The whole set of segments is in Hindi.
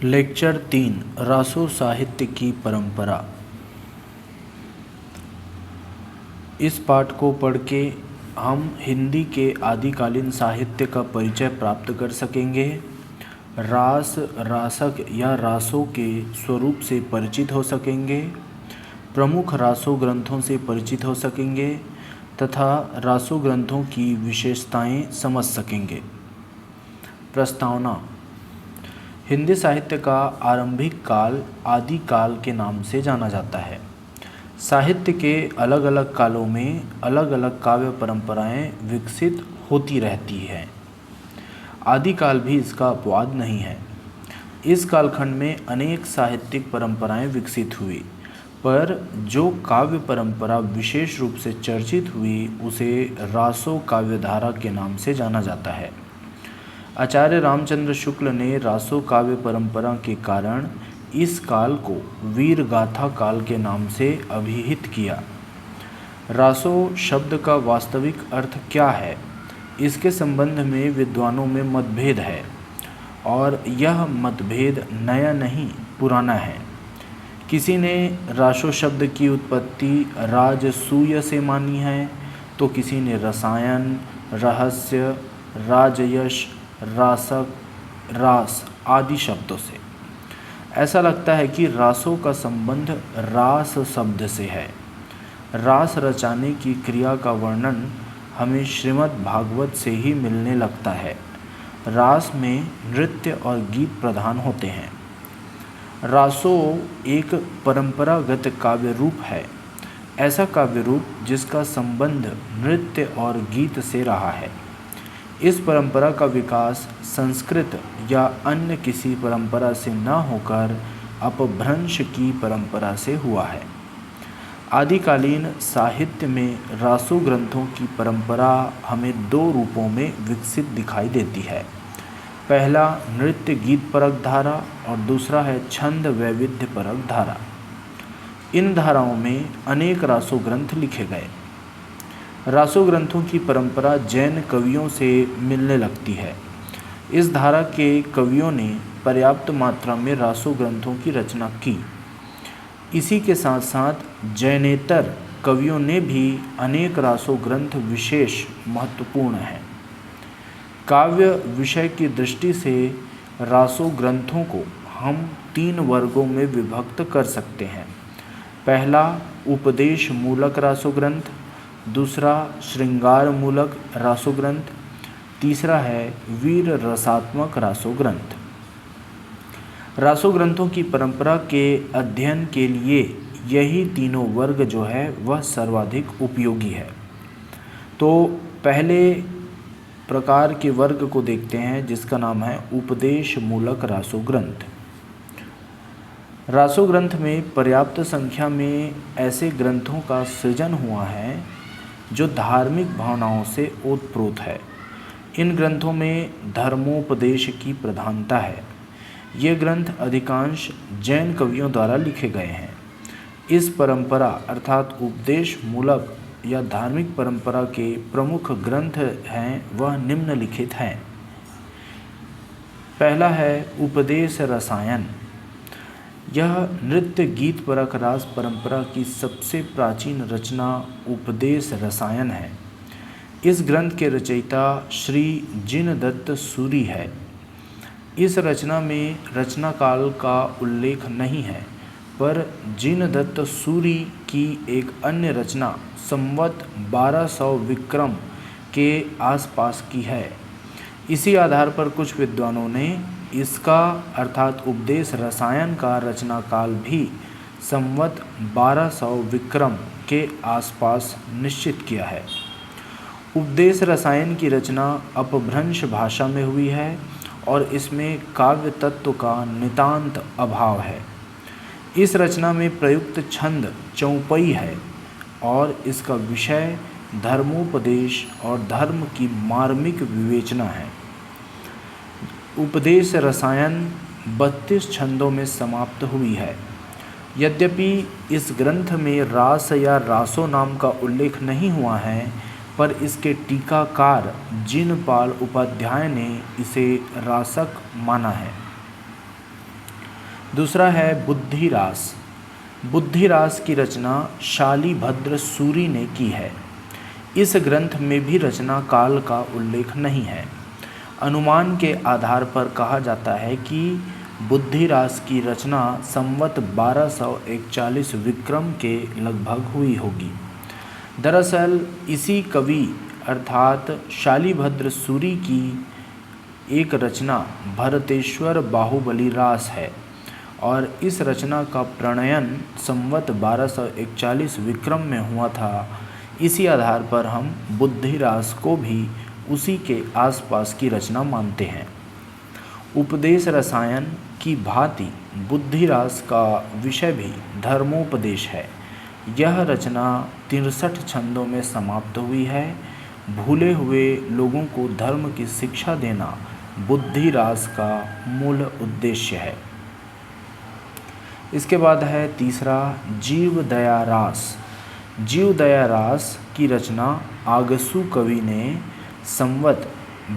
लेक्चर 3 रासो साहित्य की परंपरा। इस पाठ को पढ़ के हम हिंदी के आदिकालीन साहित्य का परिचय प्राप्त कर सकेंगे। रास, रासक या रासों के स्वरूप से परिचित हो सकेंगे, प्रमुख रासो ग्रंथों से परिचित हो सकेंगे तथा रासो ग्रंथों की विशेषताएं समझ सकेंगे। प्रस्तावना। हिंदी साहित्य का आरंभिक काल आदि काल के नाम से जाना जाता है। साहित्य के अलग अलग कालों में अलग अलग काव्य परंपराएं विकसित होती रहती हैं। आदि काल भी इसका अपवाद नहीं है। इस कालखंड में अनेक साहित्यिक परंपराएं विकसित हुई, पर जो काव्य परंपरा विशेष रूप से चर्चित हुई उसे रासो काव्यधारा के नाम से जाना जाता है। आचार्य रामचंद्र शुक्ल ने रासो काव्य परंपरा के कारण इस काल को वीर गाथा काल के नाम से अभिहित किया। रासो शब्द का वास्तविक अर्थ क्या है, इसके संबंध में विद्वानों में मतभेद है और यह मतभेद नया नहीं पुराना है। किसी ने रासो शब्द की उत्पत्ति राजसूय से मानी है, तो किसी ने रसायन, रहस्य, राजयश, रासक, रास आदि शब्दों से। ऐसा लगता है कि रासों का संबंध रास शब्द से है। रास रचाने की क्रिया का वर्णन हमें श्रीमद् भागवत से ही मिलने लगता है। रास में नृत्य और गीत प्रधान होते हैं। रासो एक परंपरागत काव्य रूप है, ऐसा काव्य रूप जिसका संबंध नृत्य और गीत से रहा है। इस परंपरा का विकास संस्कृत या अन्य किसी परंपरा से न होकर अपभ्रंश की परंपरा से हुआ है। आदिकालीन साहित्य में रासो ग्रंथों की परंपरा हमें दो रूपों में विकसित दिखाई देती है। पहला नृत्य गीत परक धारा और दूसरा है छंद वैविध्य परक धारा। इन धाराओं में अनेक रासो ग्रंथ लिखे गए। रासो ग्रंथों की परंपरा जैन कवियों से मिलने लगती है। इस धारा के कवियों ने पर्याप्त मात्रा में रासो ग्रंथों की रचना की। इसी के साथ साथ जैनेतर कवियों ने भी अनेक रासो ग्रंथ विशेष महत्वपूर्ण हैं। काव्य विषय की दृष्टि से रासो ग्रंथों को हम 3 वर्गों में विभक्त कर सकते हैं। पहला उपदेश मूलक रासो ग्रंथ, दूसरा श्रृंगार मूलक रासो ग्रंथ, तीसरा है वीर रसात्मक रासो ग्रंथ। रासो ग्रंथों की परंपरा के अध्ययन के लिए यही तीनों वर्ग जो है वह सर्वाधिक उपयोगी है। तो पहले प्रकार के वर्ग को देखते हैं जिसका नाम है उपदेश मूलक रासो ग्रंथ। रासो ग्रंथ में पर्याप्त संख्या में ऐसे ग्रंथों का सृजन हुआ है जो धार्मिक भावनाओं से ओतप्रोत है। इन ग्रंथों में धर्मोपदेश की प्रधानता है। ये ग्रंथ अधिकांश जैन कवियों द्वारा लिखे गए हैं। इस परंपरा अर्थात उपदेश मूलक या धार्मिक परंपरा के प्रमुख ग्रंथ हैं वह निम्नलिखित हैं। पहला है उपदेश रसायन। यह नृत्य गीत परक रास परंपरा की सबसे प्राचीन रचना उपदेश रसायन है। इस ग्रंथ के रचयिता श्री जिनदत्त सूरी है। इस रचना में रचना काल का उल्लेख नहीं है, पर जिनदत्त सूरी की एक अन्य रचना संवत 1200 विक्रम के आसपास की है। इसी आधार पर कुछ विद्वानों ने इसका अर्थात उपदेश रसायन का रचना काल भी संवत 1200 विक्रम के आसपास निश्चित किया है। उपदेश रसायन की रचना अपभ्रंश भाषा में हुई है और इसमें काव्य तत्व का नितांत अभाव है। इस रचना में प्रयुक्त छंद चौपई है और इसका विषय धर्मोपदेश और धर्म की मार्मिक विवेचना है। उपदेश रसायन 32 छंदों में समाप्त हुई है। यद्यपि इस ग्रंथ में रास या रासो नाम का उल्लेख नहीं हुआ है, पर इसके टीकाकार जिनपाल उपाध्याय ने इसे रासक माना है। दूसरा है बुद्धिरास। बुद्धिरास की रचना शालिभद्र सूरि ने की है। इस ग्रंथ में भी रचना काल का उल्लेख नहीं है। अनुमान के आधार पर कहा जाता है कि बुद्धिरास की रचना संवत 1241 विक्रम के लगभग हुई होगी। दरअसल इसी कवि अर्थात शालिभद्र सूरि की एक रचना भरतेश्वर बाहुबली रास है और इस रचना का प्रणयन संवत 1241 विक्रम में हुआ था। इसी आधार पर हम बुद्धिरास को भी उसी के आसपास की रचना मानते हैं। उपदेश रसायन की भांति बुद्धिरास का विषय भी धर्मोपदेश है। यह रचना 63 छंदों में समाप्त हुई है। भूले हुए लोगों को धर्म की शिक्षा देना बुद्धिरास का मूल उद्देश्य है। इसके बाद है तीसरा जीवदया रास। जीवदया रास की रचना आगसु कवि ने संवत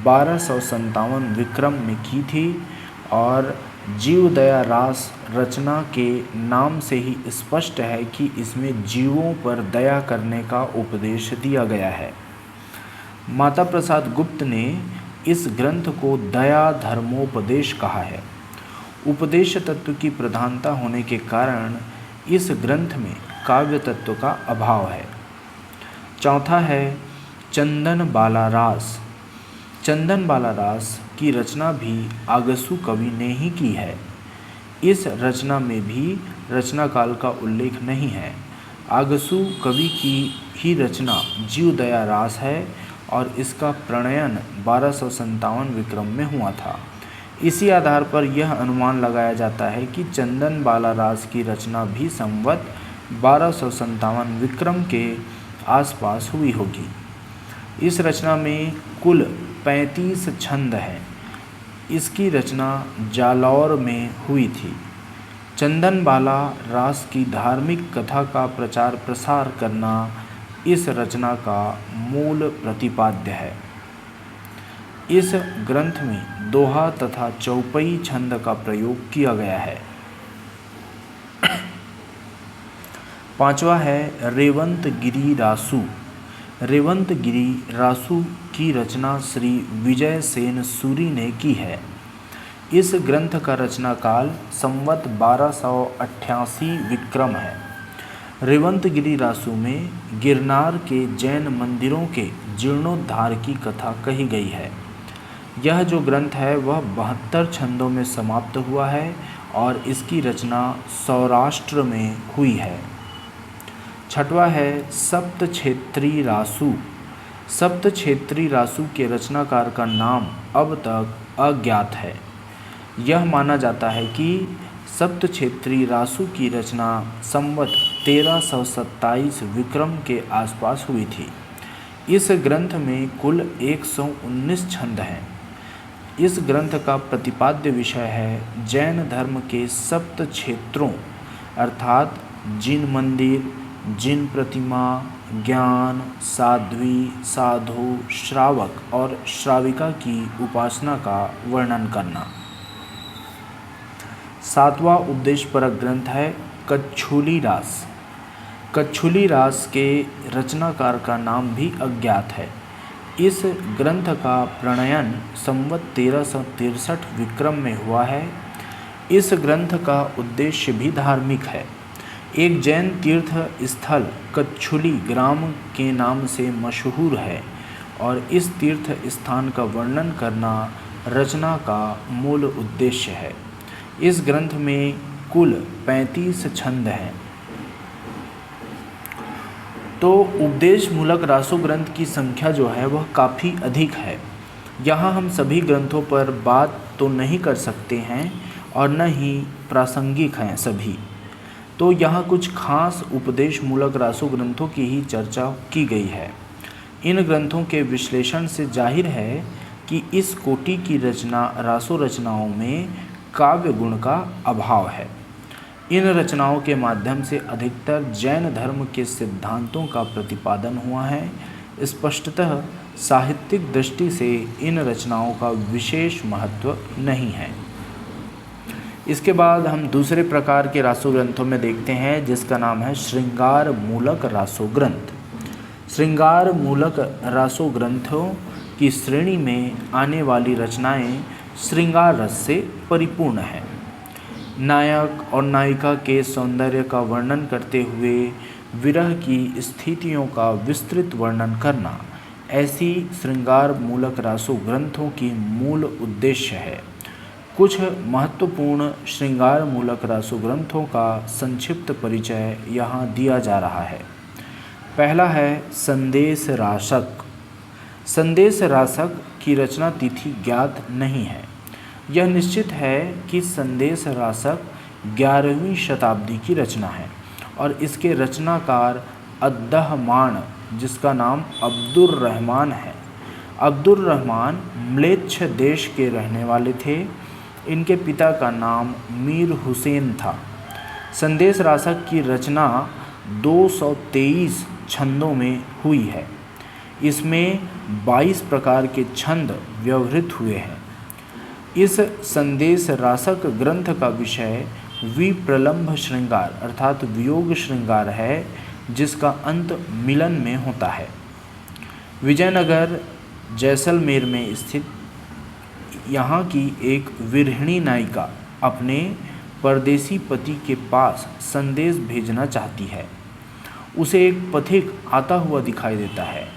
1257 विक्रम में की थी और जीवदया रास रचना के नाम से ही स्पष्ट है कि इसमें जीवों पर दया करने का उपदेश दिया गया है। माता प्रसाद गुप्त ने इस ग्रंथ को दया धर्मोपदेश कहा है। उपदेश तत्व की प्रधानता होने के कारण इस ग्रंथ में काव्य तत्व का अभाव है। चौथा है चंदन बाला रास। चंदन बाला रास की रचना भी आगसु कवि ने ही की है। इस रचना में भी रचना काल का उल्लेख नहीं है। आगसु कवि की ही रचना जीवदया रास है और इसका प्रणयन 1257 विक्रम में हुआ था। इसी आधार पर यह अनुमान लगाया जाता है कि चंदन बाला रास की रचना भी संवत 1257 विक्रम के आसपास हुई होगी। इस रचना में कुल 35 छंद हैं। इसकी रचना जालौर में हुई थी। चंदन बाला रास की धार्मिक कथा का प्रचार प्रसार करना इस रचना का मूल प्रतिपाद्य है। इस ग्रंथ में दोहा तथा चौपई छंद का प्रयोग किया गया है। पांचवा है रेवंतगिरी रासु। रेवंतगिरी रासु की रचना श्री विजय सेन सूरि ने की है। इस ग्रंथ का रचना काल संवत 1288 विक्रम है। रेवंतगिरी रासु में गिरनार के जैन मंदिरों के जीर्णोद्धार की कथा कही गई है। यह जो ग्रंथ है वह 72 छंदों में समाप्त हुआ है और इसकी रचना सौराष्ट्र में हुई है। छठवा है सप्तक्षेत्री रासु। सप्तक्षेत्री रासु के रचनाकार का नाम अब तक अज्ञात है। यह माना जाता है कि सप्तक्षेत्री रासु की रचना संवत 1327 विक्रम के आसपास हुई थी। इस ग्रंथ में कुल 119 छंद हैं। इस ग्रंथ का प्रतिपाद्य विषय है जैन धर्म के सप्त क्षेत्रों अर्थात जिन मंदिर, जिन प्रतिमा, ज्ञान, साध्वी, साधु, श्रावक और श्राविका की उपासना का वर्णन करना। सातवां उपदेशपरक ग्रंथ है कच्छुली रास। कच्छुली रास के रचनाकार का नाम भी अज्ञात है। इस ग्रंथ का प्रणयन संवत 1363 विक्रम में हुआ है। इस ग्रंथ का उद्देश्य भी धार्मिक है। एक जैन तीर्थ स्थल कच्छुली ग्राम के नाम से मशहूर है और इस तीर्थ स्थान का वर्णन करना रचना का मूल उद्देश्य है। इस ग्रंथ में कुल 35 छंद हैं। तो उपदेश मूलक रासो ग्रंथ की संख्या जो है वह काफ़ी अधिक है। यहाँ हम सभी ग्रंथों पर बात तो नहीं कर सकते हैं और न ही प्रासंगिक हैं सभी। तो यहाँ कुछ खास उपदेश मूलक रासो ग्रंथों की ही चर्चा की गई है। इन ग्रंथों के विश्लेषण से जाहिर है कि इस कोटि की रचना रासो रचनाओं में काव्य गुण का अभाव है। इन रचनाओं के माध्यम से अधिकतर जैन धर्म के सिद्धांतों का प्रतिपादन हुआ है। स्पष्टतः साहित्यिक दृष्टि से इन रचनाओं का विशेष महत्व नहीं है। इसके बाद हम दूसरे प्रकार के रासो ग्रंथों में देखते हैं, जिसका नाम है श्रृंगार मूलक रासो ग्रंथ। श्रृंगार मूलक रासो ग्रंथों की श्रेणी में आने वाली रचनाएं श्रृंगार रस से परिपूर्ण हैं। नायक और नायिका के सौंदर्य का वर्णन करते हुए विरह की स्थितियों का विस्तृत वर्णन करना ऐसी श्रृंगार मूलक रासो ग्रंथों की मूल उद्देश्य है। कुछ महत्वपूर्ण श्रृंगार मूलक रासो ग्रंथों का संक्षिप्त परिचय यहाँ दिया जा रहा है। पहला है संदेश रासक। संदेश रासक की रचना तिथि ज्ञात नहीं है। यह निश्चित है कि संदेश रासक 11वीं शताब्दी की रचना है और इसके रचनाकार अद्दहमान, जिसका नाम अब्दुर रहमान है। अब्दुर रहमान म्लेच्छ देश के रहने वाले थे। इनके पिता का नाम मीर हुसैन था। संदेश रासक की रचना 223 छंदों में हुई है। इसमें 22 प्रकार के छंद व्यवहृत हुए हैं। इस संदेश रासक ग्रंथ का विषय विप्रलंभ श्रृंगार अर्थात वियोग श्रृंगार है, जिसका अंत मिलन में होता है। विजयनगर जैसलमेर में स्थित यहाँ की एक विरहिणी नायिका अपने परदेसी पति के पास संदेश भेजना चाहती है। उसे एक पथिक आता हुआ दिखाई देता है।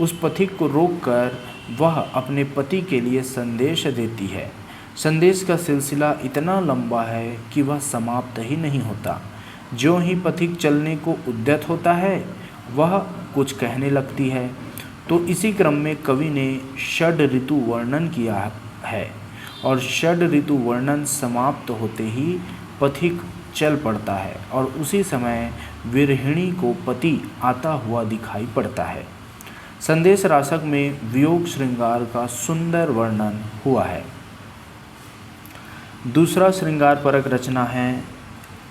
उस पथिक को रोककर वह अपने पति के लिए संदेश देती है। संदेश का सिलसिला इतना लंबा है कि वह समाप्त ही नहीं होता। ज्यों ही पथिक चलने को उद्यत होता है, वह कुछ कहने लगती है। तो इसी क्रम में कवि ने षड ऋतु वर्णन किया है और षड ऋतु वर्णन समाप्त होते ही पथिक चल पड़ता है और उसी समय विरहिणी को पति आता हुआ दिखाई पड़ता है। संदेश रासक में वियोग श्रृंगार का सुंदर वर्णन हुआ है। दूसरा श्रृंगार परक रचना है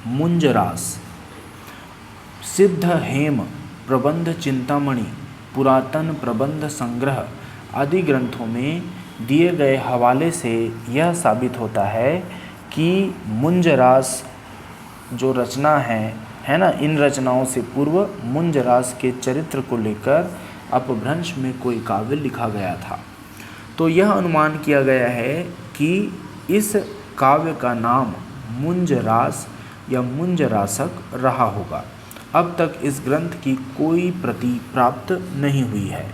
मुंजरास। सिद्ध हेम, प्रबंध चिंतामणि, पुरातन प्रबंध संग्रह आदि ग्रंथों में दिए गए हवाले से यह साबित होता है कि मुंजरास जो रचना है ना, इन रचनाओं से पूर्व मुंजरास के चरित्र को लेकर अपभ्रंश में कोई काव्य लिखा गया था। तो यह अनुमान किया गया है कि इस काव्य का नाम मुंजरास या मुंजरासक रहा होगा। अब तक इस ग्रंथ की कोई प्रति प्राप्त नहीं हुई है।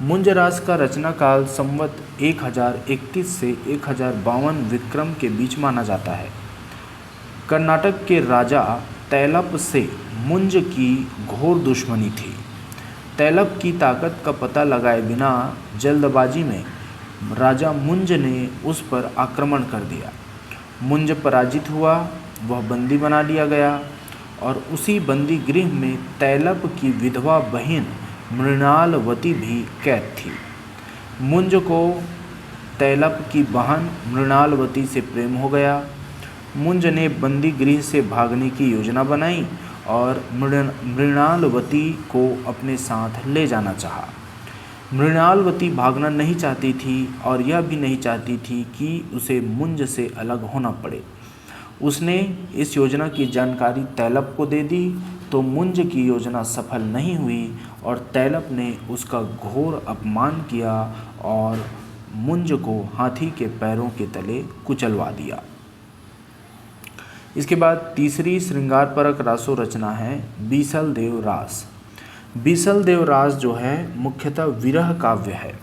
मुंजरास का रचना काल संवत 1031 से 1052 विक्रम के बीच माना जाता है। कर्नाटक के राजा तैलप से मुंज की घोर दुश्मनी थी। तैलप की ताकत का पता लगाए बिना जल्दबाजी में राजा मुंज ने उस पर आक्रमण कर दिया। मुंज पराजित हुआ, वह बंदी बना लिया गया और उसी बंदी गृह में तैलप की विधवा बहन मृणालवती भी कैद थी। मुंज को तैलप की बहन मृणालवती से प्रेम हो गया। मुंज ने बंदी गृह से भागने की योजना बनाई और मृणालवती को अपने साथ ले जाना चाहा। मृणालवती भागना नहीं चाहती थी और यह भी नहीं चाहती थी कि उसे मुंज से अलग होना पड़े। उसने इस योजना की जानकारी तैलप को दे दी, तो मुंज की योजना सफल नहीं हुई और तैलप ने उसका घोर अपमान किया और मुंज को हाथी के पैरों के तले कुचलवा दिया। इसके बाद तीसरी श्रृंगार परक रासो रचना है बीसल देव रास। बीसल देव रास जो है मुख्यतः विरह काव्य है।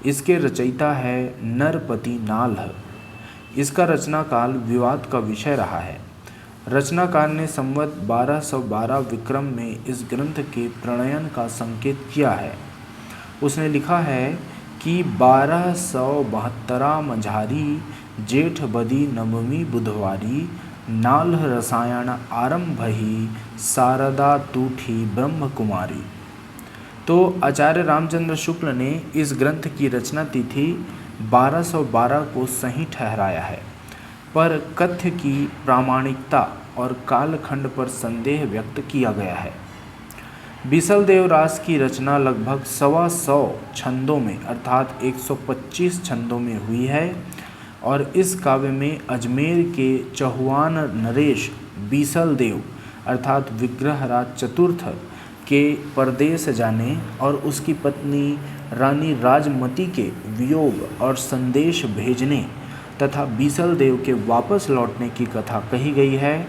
इसके रचयिता है नरपति नाल्ह। इसका रचना काल विवाद का विषय रहा है। रचनाकार ने संवत 1212 विक्रम में इस ग्रंथ के प्रणयन का संकेत किया है। उसने लिखा है कि 1272 मझारी जेठ बदी नवमी बुधवारी नाल्ह रसायन आरंभ ही शारदा तूठी ब्रह्म कुमारी। तो आचार्य रामचंद्र शुक्ल ने इस ग्रंथ की रचना तिथि 1212 को सही ठहराया है, पर कथ्य की प्रामाणिकता और कालखंड पर संदेह व्यक्त किया गया है। बीसल देव रास की रचना लगभग 125 छंदों में अर्थात 125 छंदों में हुई है और इस काव्य में अजमेर के चौहान नरेश बीसल देव अर्थात विग्रहराज चतुर्थ के परदेश जाने और उसकी पत्नी रानी राजमती के वियोग और संदेश भेजने तथा बीसल देव के वापस लौटने की कथा कही गई है।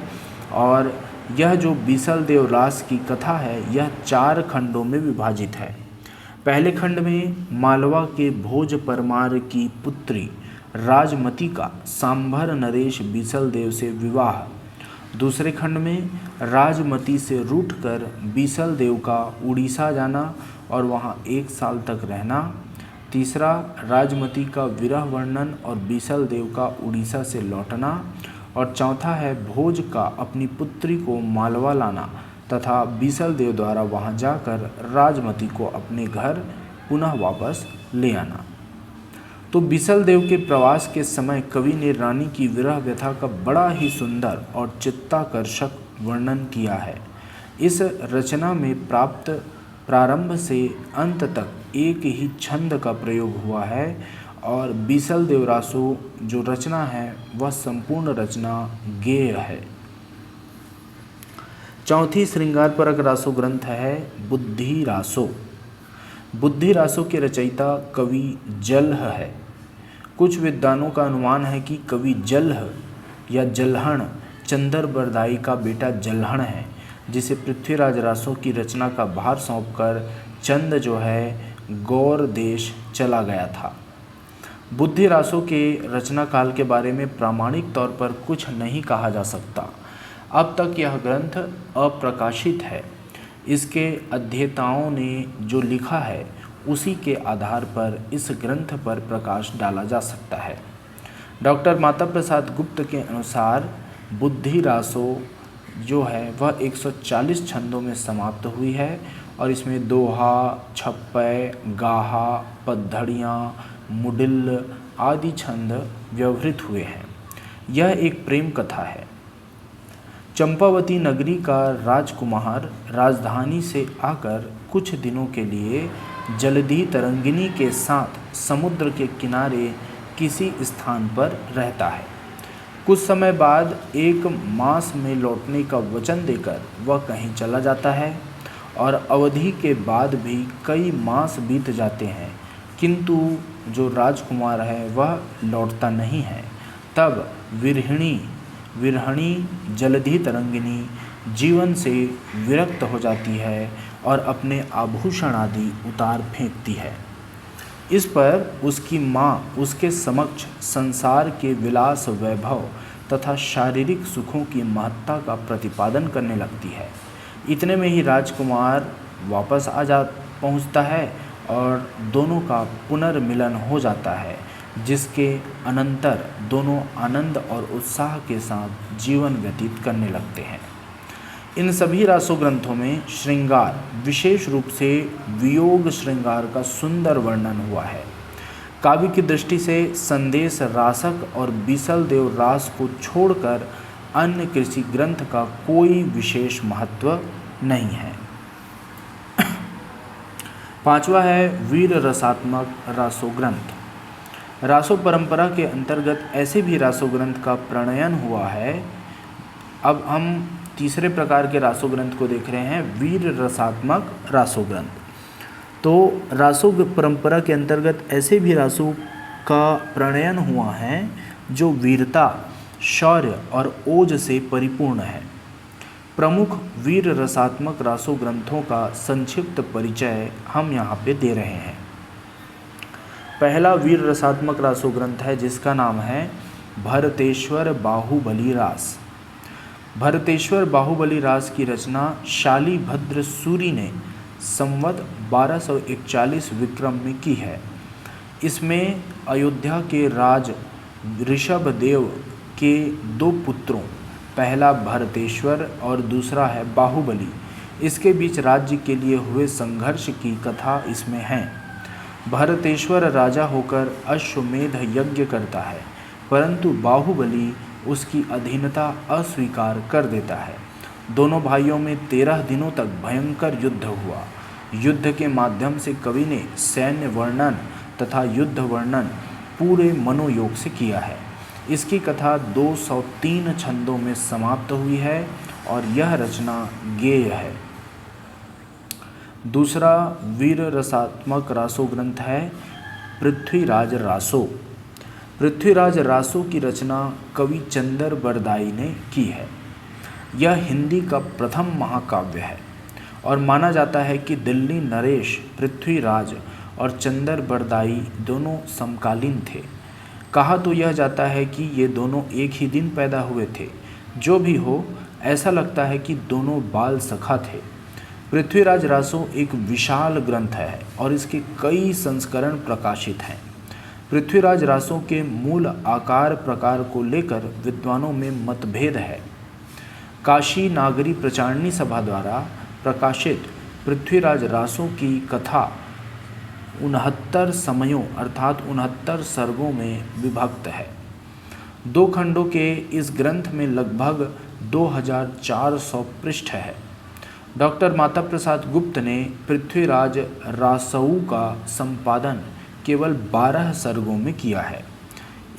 और यह जो बीसल देव रास की कथा है यह 4 खंडों में विभाजित है। पहले खंड में मालवा के भोज परमार की पुत्री राजमती का सांभर नरेश बीसल देव से विवाह। दूसरे खंड में राजमती से रूठकर बीसल देव का उड़ीसा जाना और वहाँ 1 साल तक रहना। तीसरा राजमती का विरह वर्णन और बीसल देव का उड़ीसा से लौटना। और चौथा है भोज का अपनी पुत्री को मालवा लाना तथा बीसल देव द्वारा वहाँ जाकर राजमती को अपने घर पुनः वापस ले आना। तो बीसल देव के प्रवास के समय कवि ने रानी की विरह व्यथा का बड़ा ही सुंदर और चित्ताकर्षक वर्णन किया है। इस रचना में प्रारंभ से अंत तक एक ही छंद का प्रयोग हुआ है और बीसल देव रासो जो रचना है वह संपूर्ण रचना गेय है। चौथी श्रृंगारपरक रासो ग्रंथ है बुद्धि रासो। बुद्धि रासो के रचयिता कवि जलह है। कुछ विद्वानों का अनुमान है कि कवि जलह या जलहण चंदर बरदाई का बेटा जलहण है, जिसे पृथ्वीराज रासो की रचना का भार सौंपकर चंद जो है गौर देश चला गया था। बुद्धि रासो के रचना काल के बारे में प्रामाणिक तौर पर कुछ नहीं कहा जा सकता। अब तक यह ग्रंथ अप्रकाशित है। इसके अध्येताओं ने जो लिखा है उसी के आधार पर इस ग्रंथ पर प्रकाश डाला जा सकता है। डॉक्टर माता प्रसाद गुप्त के अनुसार बुद्धि रासो जो है वह 140 छंदों में समाप्त हुई है और इसमें दोहा, छप्पय, गाहा, पद्धड़ियाँ, मुडिल आदि छंद व्यवहृत हुए हैं। यह एक प्रेम कथा है। चंपावती नगरी का राजकुमार राजधानी से आकर कुछ दिनों के लिए जलधि तरंगिनी के साथ समुद्र के किनारे किसी स्थान पर रहता है। कुछ समय बाद 1 मास में लौटने का वचन देकर वह कहीं चला जाता है और अवधि के बाद भी कई मास बीत जाते हैं, किंतु जो राजकुमार है वह लौटता नहीं है। तब विरहणी जलधि तरंगिनी जीवन से विरक्त हो जाती है और अपने आभूषण आदि उतार फेंकती है। इस पर उसकी माँ उसके समक्ष संसार के विलास वैभव तथा शारीरिक सुखों की महत्ता का प्रतिपादन करने लगती है। इतने में ही राजकुमार वापस पहुँचता है और दोनों का पुनर्मिलन हो जाता है, जिसके अनंतर दोनों आनंद और उत्साह के साथ जीवन व्यतीत करने लगते हैं। इन सभी रासो ग्रंथों में श्रृंगार, विशेष रूप से वियोग श्रृंगार का सुंदर वर्णन हुआ है। काव्य की दृष्टि से संदेश रासक और बीसल देव रास को छोड़कर अन्य किसी ग्रंथ का कोई विशेष महत्व नहीं है। 5वां है वीर रसात्मक रासो ग्रंथ। रासो परंपरा के अंतर्गत ऐसे भी रासो ग्रंथ का प्रणयन हुआ है। अब हम तीसरे प्रकार के रासो ग्रंथ को देख रहे हैं, वीर रसात्मक रासो ग्रंथ। तो रासो परंपरा के अंतर्गत ऐसे भी रासो का प्रणयन हुआ है जो वीरता, शौर्य और ओज से परिपूर्ण है। प्रमुख वीर रसात्मक रासो ग्रंथों का संक्षिप्त परिचय हम यहाँ पे दे रहे हैं। पहला वीर रसात्मक रासो ग्रंथ है जिसका नाम है भरतेश्वर बाहुबली रास। भरतेश्वर बाहुबली रास की रचना शालिभद्र सूरि ने संवत 1241 विक्रम में की है। इसमें अयोध्या के राज ऋषभदेव के 2 पुत्रों, पहला भरतेश्वर और दूसरा है बाहुबली, इसके बीच राज्य के लिए हुए संघर्ष की कथा इसमें है। भरतेश्वर राजा होकर अश्वमेध यज्ञ करता है, परंतु बाहुबली उसकी अधीनता अस्वीकार कर देता है। दोनों भाइयों में 13 दिनों तक भयंकर युद्ध हुआ। युद्ध के माध्यम से कवि ने सैन्य वर्णन तथा युद्ध वर्णन पूरे मनोयोग से किया है। इसकी कथा 203 छंदों में समाप्त हुई है और यह रचना गेय है। दूसरा वीर रसात्मक रासो ग्रंथ है पृथ्वीराज रासो। पृथ्वीराज रासो की रचना कवि चंदर बरदाई ने की है। यह हिंदी का प्रथम महाकाव्य है और माना जाता है कि दिल्ली नरेश, पृथ्वीराज और चंदर बरदाई दोनों समकालीन थे। कहा तो यह जाता है कि ये दोनों एक ही दिन पैदा हुए थे। जो भी हो, ऐसा लगता है कि दोनों बाल सखा थे। पृथ्वीराज रासो एक विशाल ग्रंथ है और इसके कई संस्करण प्रकाशित हैं। पृथ्वीराज रासो के मूल आकार प्रकार को लेकर विद्वानों में मतभेद है। काशी नागरी प्रचारणी सभा द्वारा प्रकाशित पृथ्वीराज रासो की कथा 69 समयों अर्थात 69 सर्गों में विभक्त है। 2 खंडों के इस ग्रंथ में लगभग 2400 पृष्ठ है। डॉक्टर माता प्रसाद गुप्त ने पृथ्वीराज रासऊ का संपादन केवल 12 सर्गों में किया है।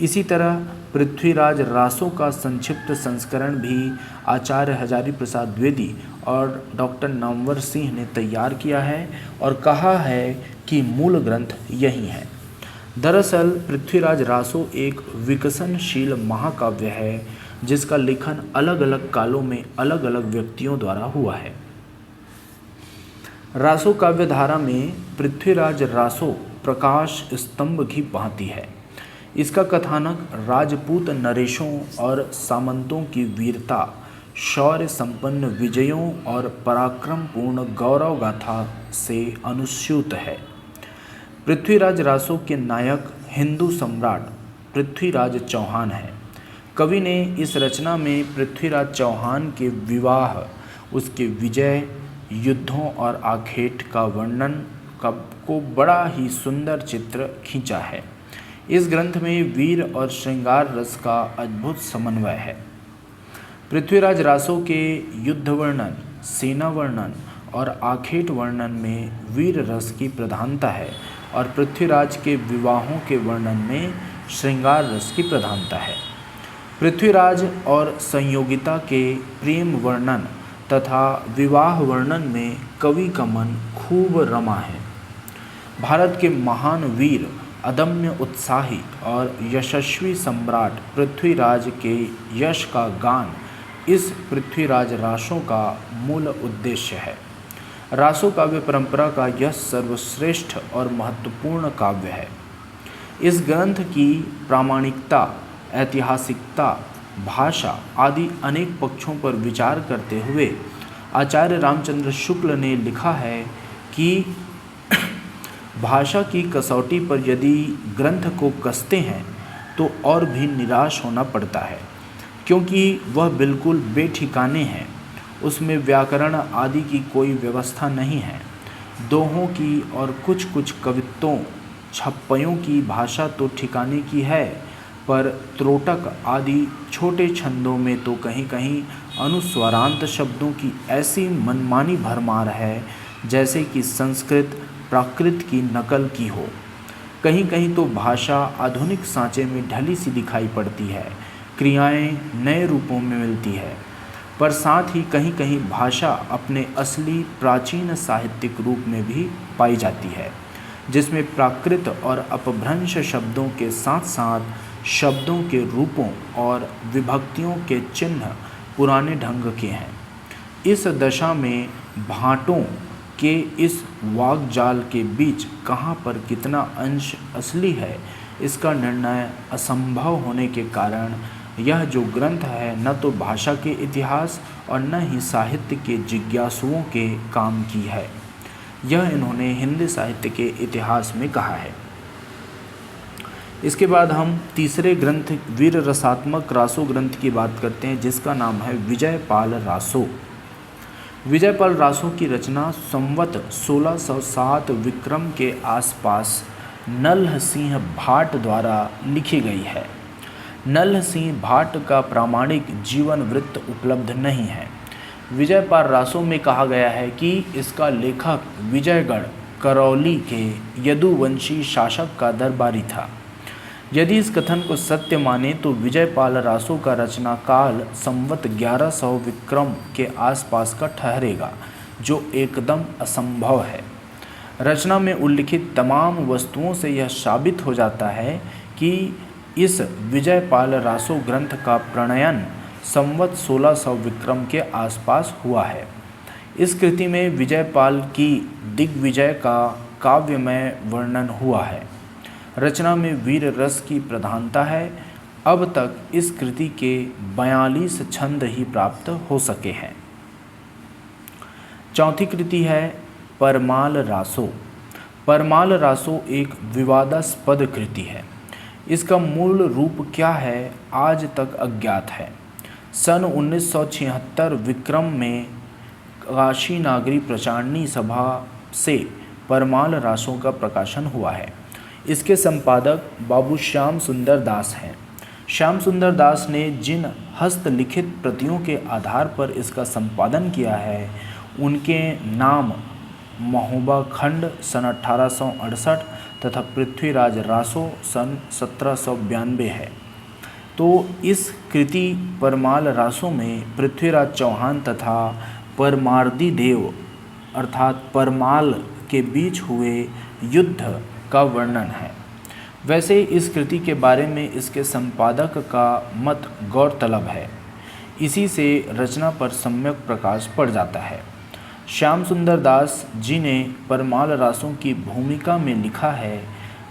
इसी तरह पृथ्वीराज रासो का संक्षिप्त संस्करण भी आचार्य हजारी प्रसाद द्विवेदी और डॉक्टर नामवर सिंह ने तैयार किया है और कहा है कि मूल ग्रंथ यही है। दरअसल पृथ्वीराज रासो एक विकसनशील महाकाव्य है जिसका लेखन अलग अलग कालों में अलग अलग व्यक्तियों द्वारा हुआ है। रासो काव्य धारा में पृथ्वीराज रासो प्रकाश स्तंभ की भांति है। इसका कथानक राजपूत नरेशों और सामंतों की वीरता, शौर्य संपन्न विजयों और पराक्रमपूर्ण गौरव गाथा से अनुस्यूत है। पृथ्वीराज रासो के नायक हिंदू सम्राट पृथ्वीराज चौहान है। कवि ने इस रचना में पृथ्वीराज चौहान के विवाह, उसके विजय, युद्धों और आखेट का वर्णन को बड़ा ही सुंदर चित्र खींचा है। इस ग्रंथ में वीर और श्रृंगार रस का अद्भुत समन्वय है। पृथ्वीराज रासो के युद्ध वर्णन, सेना वर्णन और आखेट वर्णन में वीर रस की प्रधानता है और पृथ्वीराज के विवाहों के वर्णन में श्रृंगार रस की प्रधानता है। पृथ्वीराज और संयोगिता के प्रेम वर्णन तथा विवाह वर्णन में कवि का मन खूब रमा है। भारत के महान वीर, अदम्य उत्साही और यशस्वी सम्राट पृथ्वीराज के यश का गान इस पृथ्वीराज रासो का मूल उद्देश्य है। रासो काव्य परंपरा का यह सर्वश्रेष्ठ और महत्वपूर्ण काव्य है। इस ग्रंथ की प्रामाणिकता, ऐतिहासिकता, भाषा आदि अनेक पक्षों पर विचार करते हुए आचार्य रामचंद्र शुक्ल ने लिखा है कि भाषा की कसौटी पर यदि ग्रंथ को कसते हैं तो और भी निराश होना पड़ता है, क्योंकि वह बिल्कुल बेठिकाने हैं। उसमें व्याकरण आदि की कोई व्यवस्था नहीं है। दोहों की और कुछ कुछ कवित्वों, छप्पयों की भाषा तो ठिकाने की है, पर त्रोटक आदि छोटे छंदों में तो कहीं कहीं अनुस्वारांत शब्दों की ऐसी मनमानी भरमार है जैसे कि संस्कृत प्राकृत की नकल की हो। कहीं कहीं तो भाषा आधुनिक सांचे में ढली सी दिखाई पड़ती है, क्रियाएं नए रूपों में मिलती है, पर साथ ही कहीं कहीं भाषा अपने असली प्राचीन साहित्यिक रूप में भी पाई जाती है, जिसमें प्राकृत और अपभ्रंश शब्दों के साथ साथ शब्दों के रूपों और विभक्तियों के चिन्ह पुराने ढंग के हैं। इस दशा में भाटों के इस वाकजाल के बीच कहाँ पर कितना अंश असली है, इसका निर्णय असंभव होने के कारण यह जो ग्रंथ है न तो भाषा के इतिहास और न ही साहित्य के जिज्ञासुओं के काम की है। यह इन्होंने हिंदी साहित्य के इतिहास में कहा है। इसके बाद हम तीसरे ग्रंथ वीर रसात्मक रासो ग्रंथ की बात करते हैं, जिसका नाम है विजयपाल रासो। विजयपाल रासो की रचना संवत 1607 विक्रम के आसपास नल्ह सिंह भाट द्वारा लिखी गई है। नल्ह सिंह भाट का प्रामाणिक जीवन वृत्त उपलब्ध नहीं है। विजयपाल रासो में कहा गया है कि इसका लेखक विजयगढ़ करौली के यदुवंशी शासक का दरबारी था। यदि इस कथन को सत्य माने तो विजयपाल रासो का रचना काल संवत 1100 विक्रम के आसपास का ठहरेगा, जो एकदम असंभव है। रचना में उल्लिखित तमाम वस्तुओं से यह साबित हो जाता है कि इस विजयपाल रासो ग्रंथ का प्रणयन संवत 1600 विक्रम के आसपास हुआ है। इस कृति में विजयपाल की दिग्विजय का काव्यमय वर्णन हुआ है। रचना में वीर रस की प्रधानता है। अब तक इस कृति के 42 छंद ही प्राप्त हो सके हैं। चौथी कृति है परमाल रासो। परमाल रासो एक विवादास्पद कृति है। इसका मूल रूप क्या है आज तक अज्ञात है। सन 1976 विक्रम में काशी नागरी प्रचारणी सभा से परमाल रासों का प्रकाशन हुआ है। इसके संपादक बाबू श्याम सुंदर दास हैं। श्याम सुंदर दास ने जिन हस्तलिखित प्रतियों के आधार पर इसका संपादन किया है उनके नाम महोबा खंड सन 1868 तथा पृथ्वीराज रासो सन 1792 है। तो इस कृति परमाल रासों में पृथ्वीराज चौहान तथा परमार्दी देव अर्थात परमाल के बीच हुए युद्ध का वर्णन है। वैसे इस कृति के बारे में इसके संपादक का मत गौरतलब है। इसी से रचना पर सम्यक प्रकाश पड़ जाता है। श्याम सुंदर दास जी ने परमाल रासों की भूमिका में लिखा है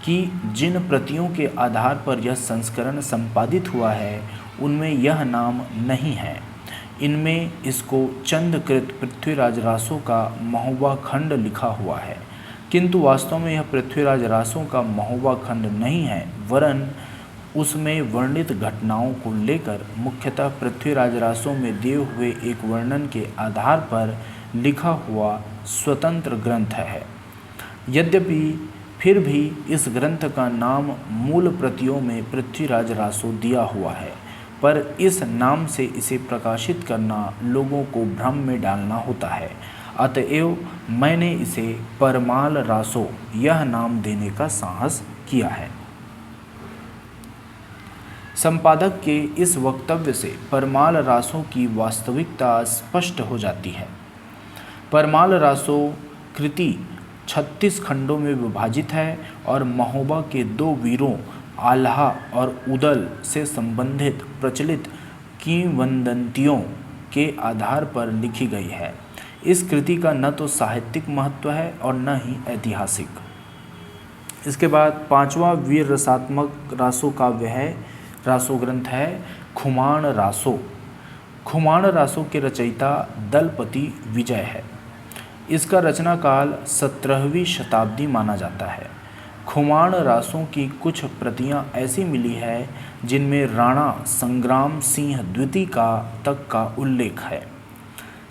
कि जिन प्रतियों के आधार पर यह संस्करण संपादित हुआ है उनमें यह नाम नहीं है। इनमें इसको चंदकृत पृथ्वीराज रासों का महोबा खंड लिखा हुआ है, किंतु वास्तव में यह पृथ्वीराज रासों का महोबा खंड नहीं है, वरन उसमें वर्णित घटनाओं को लेकर मुख्यतः पृथ्वीराज रासों में दिए हुए एक वर्णन के आधार पर लिखा हुआ स्वतंत्र ग्रंथ है। यद्यपि फिर भी इस ग्रंथ का नाम मूल प्रतियों में पृथ्वीराज रासो दिया हुआ है, पर इस नाम से इसे प्रकाशित करना लोगों को भ्रम में डालना होता है। अतएव मैंने इसे परमाल रासो यह नाम देने का साहस किया है। संपादक के इस वक्तव्य से परमाल रासों की वास्तविकता स्पष्ट हो जाती है। परमाल रासो कृति 36 खंडों में विभाजित है और महोबा के दो वीरों आल्हा और उदल से संबंधित प्रचलित किंवदंतियों के आधार पर लिखी गई है। इस कृति का न तो साहित्यिक महत्व है और न ही ऐतिहासिक। इसके बाद पांचवा वीर रसात्मक रासो काव्य है, रासो ग्रंथ है खुमाण रासो। खुमाण रासो के रचयिता दलपति विजय है। इसका रचना काल 17वीं शताब्दी माना जाता है। खुमाण रासों की कुछ प्रतियां ऐसी मिली है जिनमें राणा संग्राम सिंह द्वितीय का तक का उल्लेख है।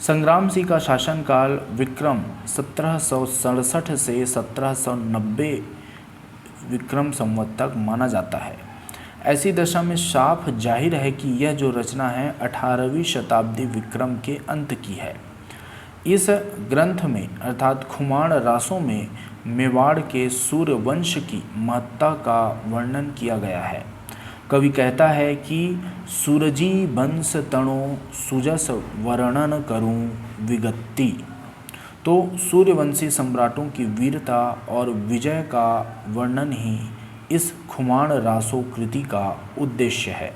संग्राम सिंह का शासनकाल विक्रम 1767 से 1790 विक्रम संवत तक माना जाता है। ऐसी दशा में साफ जाहिर है कि यह जो रचना है 18वीं शताब्दी विक्रम के अंत की है। इस ग्रंथ में अर्थात खुमाण रासों में मेवाड़ के सूर्यवंश की महत्ता का वर्णन किया गया है। कवि कहता है कि सूरजी बंस तणो सुजस वर्णन करूं विगत्ति। तो सूर्यवंशी सम्राटों की वीरता और विजय का वर्णन ही इस खुमाण रासो कृति का उद्देश्य है।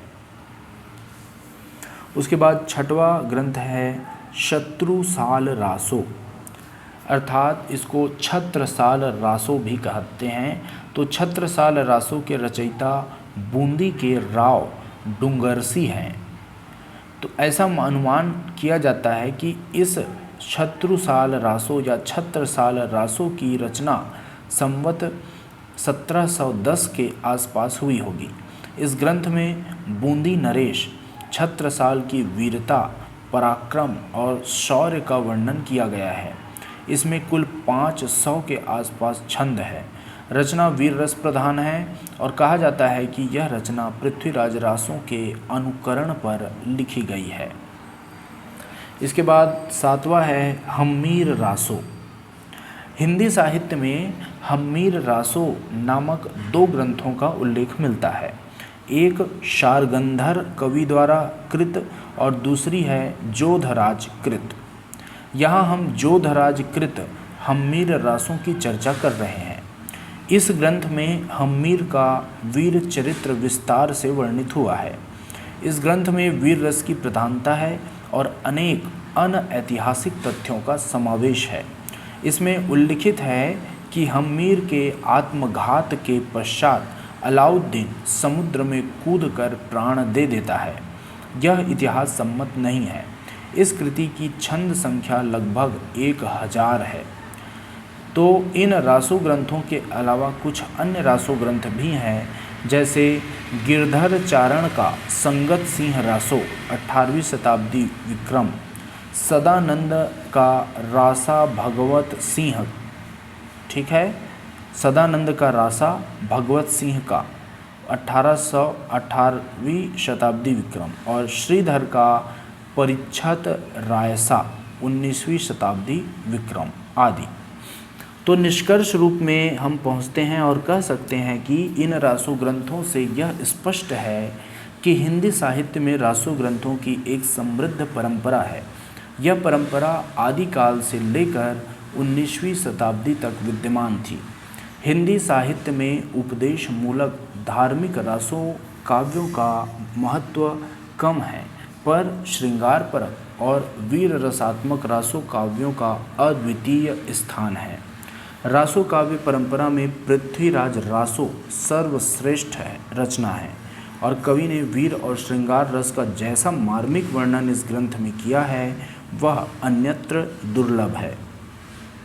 उसके बाद छठवां ग्रंथ है शत्रुसाल रासो, अर्थात इसको छत्रसाल रासो भी कहते हैं। तो छत्रसाल रासो के रचयिता बूंदी के राव डुंगरसी हैं। तो ऐसा अनुमान किया जाता है कि इस शत्रुसाल रासो या छत्रसाल रासो की रचना संवत 1710 के आसपास हुई होगी। इस ग्रंथ में बूंदी नरेश छत्रसाल की वीरता, पराक्रम और शौर्य का वर्णन किया गया है। इसमें कुल 500 के आसपास छंद है। रचना वीर रस प्रधान है और कहा जाता है कि यह रचना पृथ्वीराज रासों के अनुकरण पर लिखी गई है। इसके बाद सातवां है हम्मीर रासो। हिंदी साहित्य में हम्मीर रासो नामक 2 ग्रंथों का उल्लेख मिलता है। एक शारगंधर कवि द्वारा कृत और दूसरी है जोधराज कृत। यहाँ हम जोधराज कृत हम्मीर रासों की चर्चा कर रहे हैं। इस ग्रंथ में हम्मीर का वीर चरित्र विस्तार से वर्णित हुआ है। इस ग्रंथ में वीर रस की प्रधानता है और अनेक अनऐतिहासिक तथ्यों का समावेश है। इसमें उल्लिखित है कि हम्मीर के आत्मघात के पश्चात अलाउद्दीन समुद्र में कूदकर प्राण दे देता है। यह इतिहास सम्मत नहीं है। इस कृति की छंद संख्या लगभग 1000 है। तो इन रासो ग्रंथों के अलावा कुछ अन्य रासो ग्रंथ भी हैं, जैसे गिरधर चारण का संगत सिंह रासो 18वीं शताब्दी विक्रम, सदानंद का रासा भगवत सिंह, ठीक है, सदानंद का रासा भगवत सिंह का 1818वीं शताब्दी विक्रम, और श्रीधर का परिच्छत रायसा 19वीं शताब्दी विक्रम आदि। तो निष्कर्ष रूप में हम पहुँचते हैं और कह सकते हैं कि इन रासो ग्रंथों से यह स्पष्ट है कि हिंदी साहित्य में रासो ग्रंथों की एक समृद्ध परंपरा है। यह परंपरा आदिकाल से लेकर 19वीं शताब्दी तक विद्यमान थी। हिंदी साहित्य में उपदेश मूलक धार्मिक रासो काव्यों का महत्व कम है, पर श्रृंगारपरक और वीर रसात्मक रासो काव्यों का अद्वितीय स्थान है। रासो काव्य परंपरा में पृथ्वीराज रासो सर्वश्रेष्ठ रचना है और कवि ने वीर और श्रृंगार रस का जैसा मार्मिक वर्णन इस ग्रंथ में किया है वह अन्यत्र दुर्लभ है।